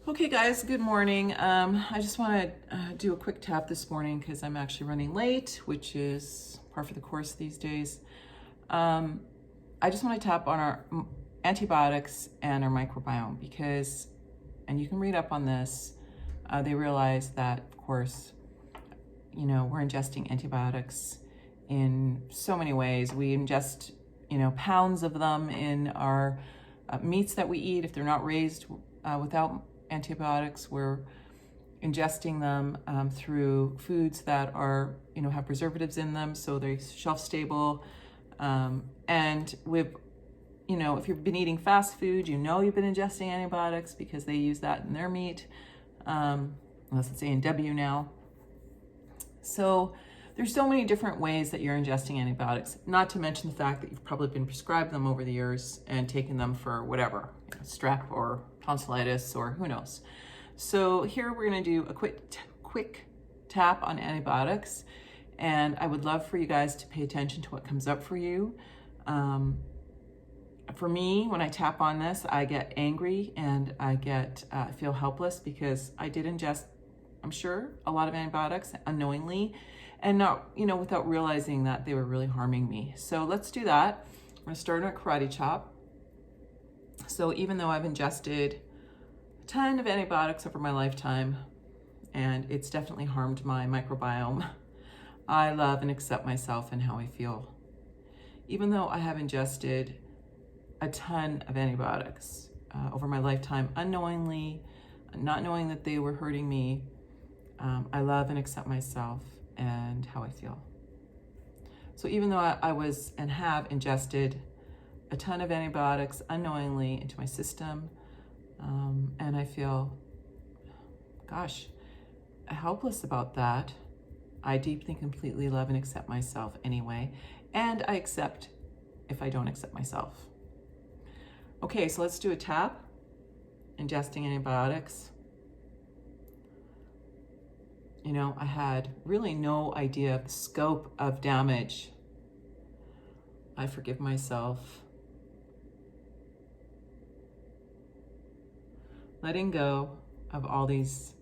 Okay guys, good morning. I just want to do a quick tap this morning because I'm actually running late, which is par for the course these days. I just want to tap on our antibiotics and our microbiome because, and you can read up on this, they realize that, of course, we're ingesting antibiotics in so many ways. We ingest, pounds of them in our meats that we eat if they're not raised without antibiotics. We're ingesting them through foods that are, have preservatives in them, so they're shelf stable. And with, if you've been eating fast food, you've been ingesting antibiotics because they use that in their meat, unless it's A&W now. So there's so many different ways that you're ingesting antibiotics, not to mention the fact that you've probably been prescribed them over the years and taken them for whatever, strep or tonsillitis or who knows. So here we're going to do a quick tap on antibiotics, and I would love for you guys to pay attention to what comes up for you. For me, when I tap on this, I get angry and I feel helpless because I did ingest, I'm sure, a lot of antibiotics unknowingly and not, without realizing that they were really harming me. So let's do that. I'm going to start on a karate chop. So even though I've ingested a ton of antibiotics over my lifetime, and it's definitely harmed my microbiome, I love and accept myself and how I feel. Even though I have ingested a ton of antibiotics over my lifetime, unknowingly, not knowing that they were hurting me, I love and accept myself and how I feel. So even though I was and have ingested a ton of antibiotics unknowingly into my system, and I feel, helpless about that, I deeply, completely love and accept myself anyway, and I accept if I don't accept myself. Okay, so let's do a tap, ingesting antibiotics. I had really no idea of the scope of damage. I forgive myself. Letting go of all these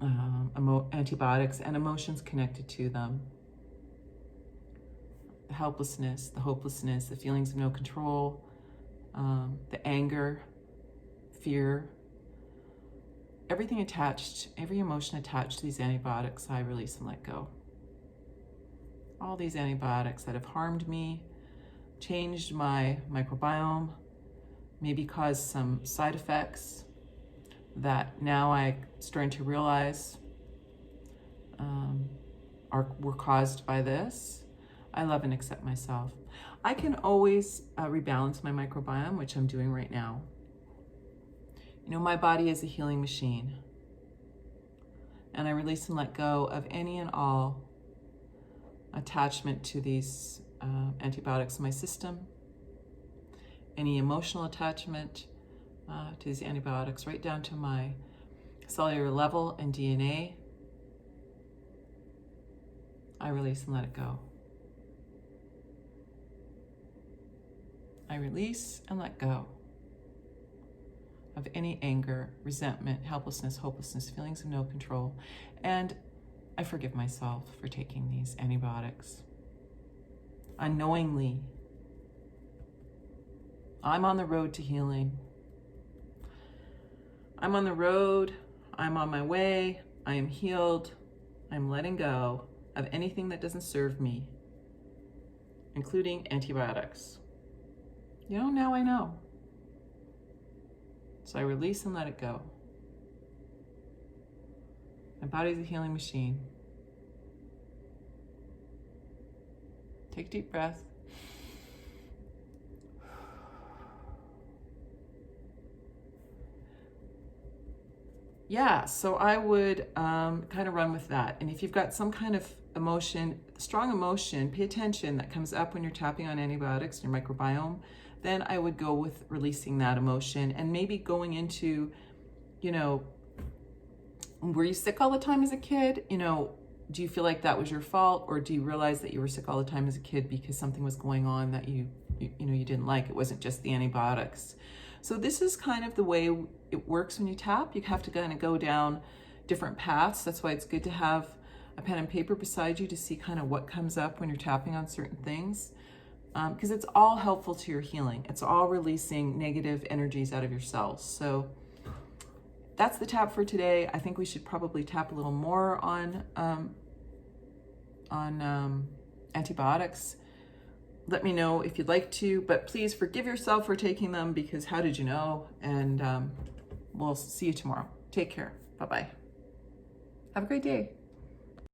antibiotics and emotions connected to them. The helplessness, the hopelessness, the feelings of no control, the anger, fear, everything attached, every emotion attached to these antibiotics, I release and let go. All these antibiotics that have harmed me, changed my microbiome, maybe caused some side effects that now I'm starting to realize were caused by this. I love and accept myself. I can always rebalance my microbiome, which I'm doing right now. My body is a healing machine, and I release and let go of any and all attachment to these antibiotics in my system, any emotional attachment to these antibiotics, right down to my cellular level and DNA. I release and let it go. I release and let go of any anger, resentment, helplessness, hopelessness, feelings of no control. And I forgive myself for taking these antibiotics unknowingly. I'm on the road to healing. I'm on the road. I'm on my way. I am healed. I'm letting go of anything that doesn't serve me, including antibiotics. Now I know. So I release and let it go. My body's a healing machine. Take a deep breath. Yeah, so I would kind of run with that. And if you've got some kind of emotion, strong emotion, pay attention, that comes up when you're tapping on antibiotics in your microbiome, then I would go with releasing that emotion and maybe going into, were you sick all the time as a kid? Do you feel like that was your fault, or do you realize that you were sick all the time as a kid because something was going on that you didn't like? It wasn't just the antibiotics. So this is kind of the way it works when you tap. You have to kind of go down different paths. That's why it's good to have a pen and paper beside you to see kind of what comes up when you're tapping on certain things. Because it's all helpful to your healing. It's all releasing negative energies out of your cells. So that's the tap for today. I think we should probably tap a little more on antibiotics. Let me know if you'd like to, but please forgive yourself for taking them, because how did you know? And we'll see you tomorrow. Take care. Bye-bye. Have a great day.